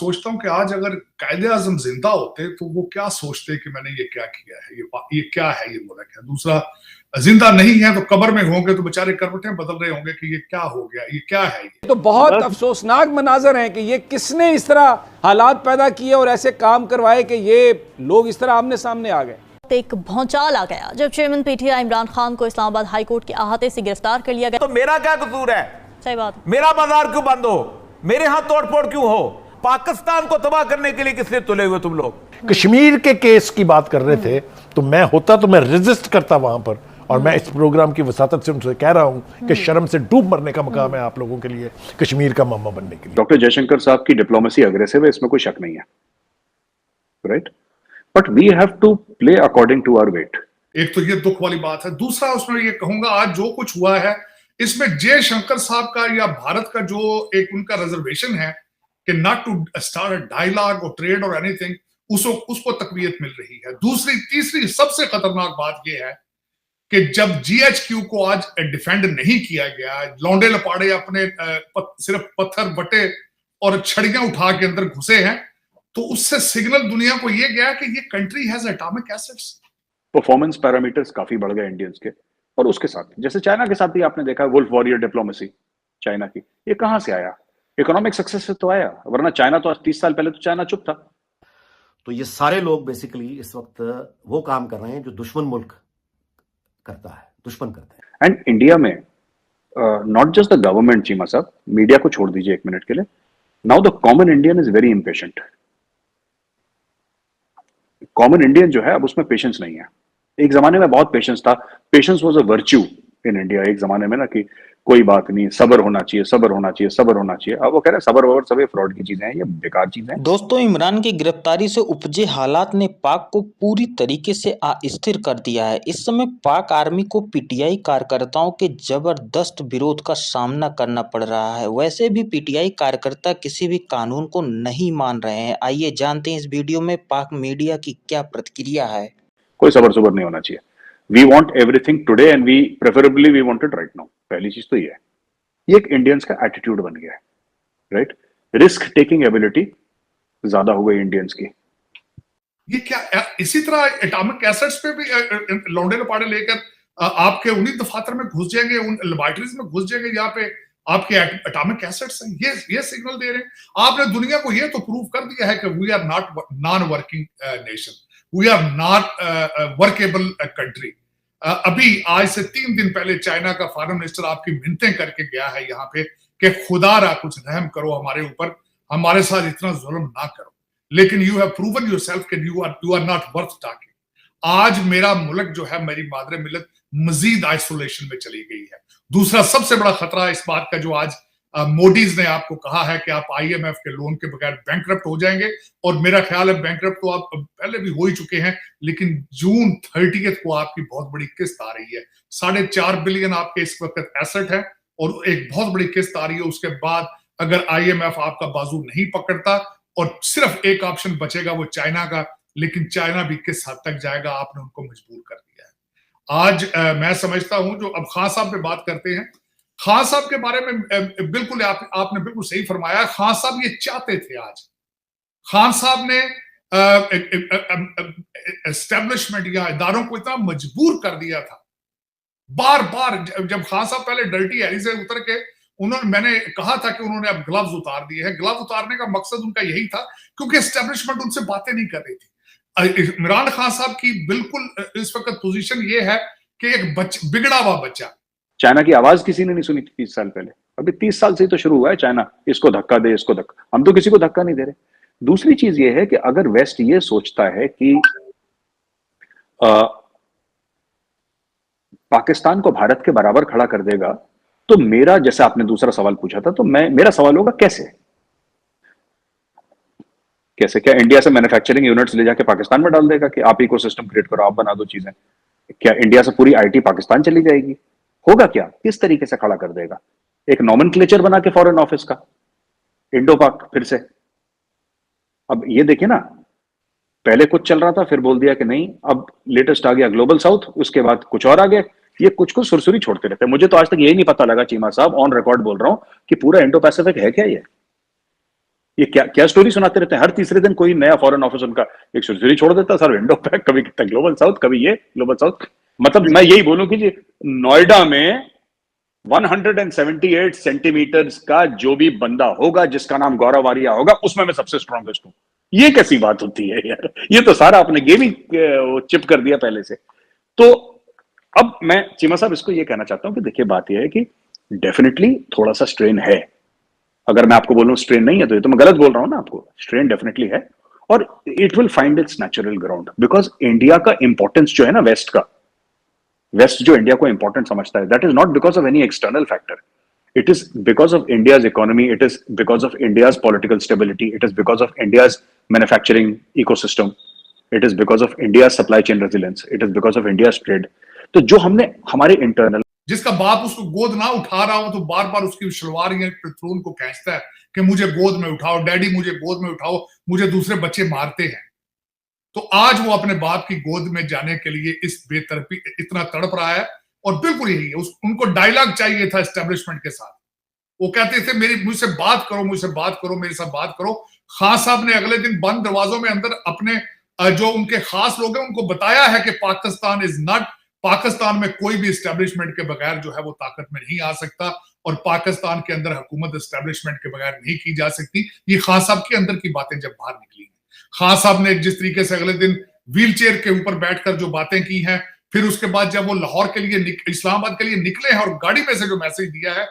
सोचता हूँ कि आज अगर कायदे आजम जिंदा होते तो वो क्या सोचते कि मैंने ये क्या किया है, ये क्या है, ये मुल्क है। दूसरा, जिंदा नहीं है तो कब्र में होंगे तो बेचारे करवटें बदल रहे होंगे कि ये क्या हो गया, ये क्या है। ये तो बहुत अफसोसनाक मनाजर हैं कि ये किसने इस तरह हालात पैदा किए और ऐसे काम करवाए कि ये लोग इस तरह आमने सामने आ गए। एक भौचाल आ गया जब चेयरमैन पीटीआई इमरान खान को इस्लामाबाद हाई कोर्ट के अहाते से गिरफ्तार कर लिया गया। तो मेरा क्या कसूर है? सही बात। मेरा बाजार क्यों बंद हो? मेरे यहां तोड़फोड़ क्यों हो? पाकिस्तान को तबाह करने के लिए किसने तुले हुए तुम लोग? कश्मीर के केस की बात कर रहे थे तो मैं होता तो मैं रेजिस्ट करता वहां पर, और मैं इस प्रोग्राम की वसातत से उनसे कह रहा हूं कि शर्म से डूब मरने का मकाम है आप लोगों के लिए कश्मीर का मामा बनने के लिए। डॉक्टर जयशंकर साहब की डिप्लोमेसी अग्रेसिव है, इसमें कोई शक नहीं है, right, but we have to play according to our weight. एक तो ये दुख वाली बात है। दूसरा, उसमें ये कहूंगा आज जो कुछ हुआ है इसमें जयशंकर साहब का या भारत का जो एक उनका रिजर्वेशन है कि not to start a dialogue और ट्रेड और एनीथिंग, उसको तकवीयत मिल रही है। तीसरी सबसे खतरनाक बात यह है कि जब जीएचक्यू को आज डिफेंड नहीं किया गया, लौंडे लपाड़े अपने सिर्फ पत्थर बटे और छड़ियां उठा के अंदर घुसे हैं, तो उससे सिग्नल दुनिया को यह गया कि ये country has atomic assets. Performance parameters काफी बढ़ गए इंडियंस के, और उसके साथ जैसे चाइना के साथ भी आपने देखा वुल्फ वॉरियर डिप्लोमेसी चाइना की, ये कहां से आया? इकोनॉमिक सक्सेस से तो आया, वरना चाइना तो आज 30 साल पहले तो चाइना चुप था। तो ये सारे लोग बेसिकली इस वक्त वो काम कर रहे हैं जो दुश्मन मुल्क करता है, दुश्मन करते हैं। एंड इंडिया में not just the government, Cheema साहब, मीडिया को छोड़ दीजिए एक मिनट के लिए, now the common Indian is very impatient. Common Indian जो है अब उसमें पेशेंस नहीं है। एक जमाने में बहुत पेशेंस था, patience was a virtue in India एक जमाने में ना, कि कोई बात नहीं, सब्र होना चाहिए, सब्र होना चाहिए, सब्र होना चाहिए। अब वो कह रहे हैं सब्र वबर सभी फ्रॉड की चीजें हैं, ये बेकार चीजें हैं। दोस्तों, इमरान की गिरफ्तारी से उपजे हालात ने पाक को पूरी तरीके से अस्थिर कर दिया है। इस समय पाक आर्मी को पीटीआई कार्यकर्ताओं के जबरदस्त विरोध का सामना करना पड़ रहा है। वैसे भी पीटीआई कार्यकर्ता किसी भी कानून को नहीं मान रहे हैं। आइए जानते हैं इस वीडियो में पाक मीडिया की क्या प्रतिक्रिया है। कोई सब्र सुबर नहीं होना चाहिए। We want everything today and we preferably we want it right now. पहली चीज तो ये है, ये एक इंडियंस का एटीट्यूड बन गया है, राइट। रिस्क टेकिंग एबिलिटी ज्यादा हो गई इंडियंस की। ये क्या इसी तरह एटॉमिक एसेट्स पे भी लौंडे लपाड़े लेकर आपके उन्हीं दफातर में घुस जाएंगे, उन लेबोरेटरीज में घुस जाएंगे जहाँ पे आपके एटॉमिक एसेट्स हैं। ये सिग्नल दे रहे हैं। आपने दुनिया को ये तो प्रूव कर दिया है कि we are not non working nation, we are not workable country. अभी आज से 3 दिन पहले चाइना का फॉरेन मिनिस्टर आपकी मिन्नतें करके गया है यहाँ पे कि खुदारा कुछ रहम करो हमारे ऊपर, हमारे साथ इतना जुल्म ना करो। लेकिन यू हैव प्रूवन योरसेल्फ कि you are not worth talking. आज मेरा मुल्क जो है, मेरी मादरे मिल्लत मजीद आइसोलेशन में चली गई है। दूसरा सबसे बड़ा खतरा इस बात का जो आज मोडीज ने आपको कहा है कि आप आईएमएफ के लोन के बगैर बैंकरप्ट हो जाएंगे, और मेरा ख्याल है बैंकरप्ट तो आप पहले भी हो ही चुके हैं, लेकिन जून 30 को आपकी बहुत बड़ी किस्त आ रही है। 4.5 बिलियन आपके इस वक्त एसेट है और एक बहुत बड़ी किस्त आ रही है। उसके बाद अगर आईएमएफ आपका बाजू नहीं पकड़ता और सिर्फ एक ऑप्शन बचेगा वो चाइना का, लेकिन चाइना भी किस हद तक जाएगा, आपने उनको मजबूर कर दिया है। आज मैं समझता हूं, जो अब खान साहब पे बात करते हैं, खान साहब के बारे में बिल्कुल आपने बिल्कुल सही फरमाया। खान साहब ये चाहते थे। आज खान साहब ने एस्टेब्लिशमेंट या इदारों को इतना मजबूर कर दिया था। बार बार जब खान साहब पहले डर्टी हैरी से उतर के मैंने कहा था कि उन्होंने अब ग्लव्स उतार दिए हैं। ग्लव्स उतारने का मकसद उनका यही था क्योंकि एस्टेब्लिशमेंट उनसे बातें नहीं कर रही थी। इमरान खान साहब की बिल्कुल इस वक्त पोजीशन ये है कि एक बिगड़ा हुआ बच्चा। चाइना की आवाज किसी ने नहीं सुनी थी 30 साल पहले, अभी 30 साल से ही तो शुरू हुआ है चाइना, इसको धक्का दे, इसको धक्का। हम तो किसी को धक्का नहीं दे रहे। दूसरी चीज ये है कि अगर वेस्ट ये सोचता है कि पाकिस्तान को भारत के बराबर खड़ा कर देगा, तो मेरा, जैसे आपने दूसरा सवाल पूछा था, तो मेरा सवाल होगा कैसे? क्या इंडिया से मैन्युफैक्चरिंग यूनिट्स ले जाके पाकिस्तान में डाल देगा कि आप इकोसिस्टम क्रिएट करो, आप बना दो चीजें? क्या इंडिया से पूरी आईटी पाकिस्तान चली जाएगी? होगा क्या? किस तरीके से खड़ा कर देगा? एक नॉमेनक्लेचर बना के फॉरेन ऑफिस का, इंडो पाक फिर से। अब ये देखिए ना, पहले कुछ चल रहा था, फिर बोल दिया कि नहीं, अब लेटेस्ट आ गया ग्लोबल साउथ, उसके बाद कुछ और आ गया। ये कुछ कुछ सुरसुरी छोड़ते रहते हैं। मुझे तो आज तक यही नहीं पता लगा, चीमा साहब, ऑन रिकॉर्ड बोल रहा हूं, कि पूरा इंडो पैसिफिक है क्या ये? ये क्या क्या स्टोरी सुनाते रहते हैं? हर तीसरे दिन कोई नया फॉरेन ऑफिस उनका एक स्टोरी छोड़ देता है सर, विंडो पे, कभी कितना ग्लोबल साउथ, कभी ये ग्लोबल साउथ। मतलब मैं यही बोलूं कि जी नोएडा में 178 सेंटीमीटर का जो भी बंदा होगा जिसका नाम गौरव आर्या होगा, उसमें मैं सबसे स्ट्रॉन्गेस्ट हूं। ये कैसी बात होती है यार? ये तो सारा आपने गेम ही चिप कर दिया पहले से। तो अब मैं चीमा साहब इसको ये कहना चाहता हूं कि देखिए बात यह है कि डेफिनेटली थोड़ा सा स्ट्रेन है। अगर मैं आपको बोलूं स्ट्रेन नहीं है तो ये तो मैं गलत बोल रहा हूं ना आपको। स्ट्रेन डेफिनेटली है और it will find its natural ground, because India का इंपॉर्टेंस जो है ना, वेस्ट जो इंडिया को इंपॉर्टेंट समझता है, that is not because of any external factor, it is because of India's economy, it is because of India's political stability, it is because of India's manufacturing ecosystem, it is because of India supply chain resilience, it is because of India trade. तो जो हमने हमारे internal, जिसका बाप उसको गोद ना उठा रहा हो तो बार बार उसकी शलवार या थ्रोन को खींचता है कि मुझे गोद में उठाओ डैडी, मुझे गोद में उठाओ, मुझे दूसरे बच्चे मारते हैं। तो आज वो अपने बाप की गोद में जाने के लिए इस बेतरफी इतना तड़प रहा है। और बिल्कुल यही है, उनको डायलॉग चाहिए था एस्टेब्लिशमेंट के साथ। वो कहते थे मुझसे बात करो, मुझसे बात करो, मेरे साथ बात करो। खान साहब ने अगले दिन बंद दरवाजों में अंदर अपने जो उनके खास लोग हैं उनको बताया है कि पाकिस्तान इज नॉट, पाकिस्तान में कोई भी एस्टेब्लिशमेंट के बगैर जो है वो ताकत में नहीं आ सकता और पाकिस्तान के अंदर हुकूमत एस्टेब्लिशमेंट के बगैर नहीं की जा सकती। ये खान साहब के अंदर की बातें जब बाहर निकली हैं, खान साहब ने जिस तरीके से अगले दिन व्हील चेयर के ऊपर बैठकर जो बातें की हैं, फिर उसके बाद जब वो लाहौर के लिए इस्लामाबाद के लिए निकले हैं और गाड़ी में से जो मैसेज दिया है,